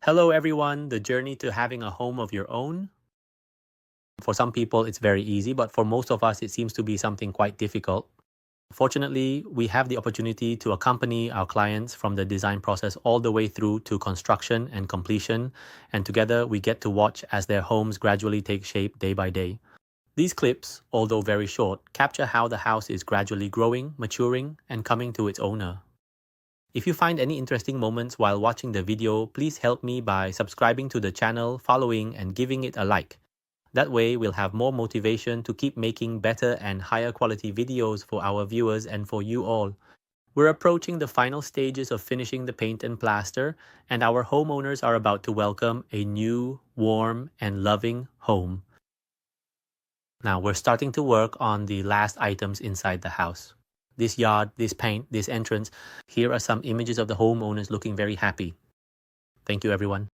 Hello everyone, the journey to having a home of your own. For some people it's very easy, but for most of us it seems to be something quite difficult. Fortunately, we have the opportunity to accompany our clients from the design process all the way through to construction and completion, and together we get to watch as their homes gradually take shape day by day. These clips, although very short, capture how the house is gradually growing, maturing, and coming to its owner. If you find any interesting moments while watching the video, please help me by subscribing to the channel, following, and giving it a like. That way, we'll have more motivation to keep making better and higher quality videos for our viewers and for you all. We're approaching the final stages of finishing the paint and plaster, and our homeowners are about to welcome a new, warm, and loving home. Now, we're starting to work on the last items inside the house. This yard, this paint, this entrance. Here are some images of the homeowners looking very happy. Thank you, everyone.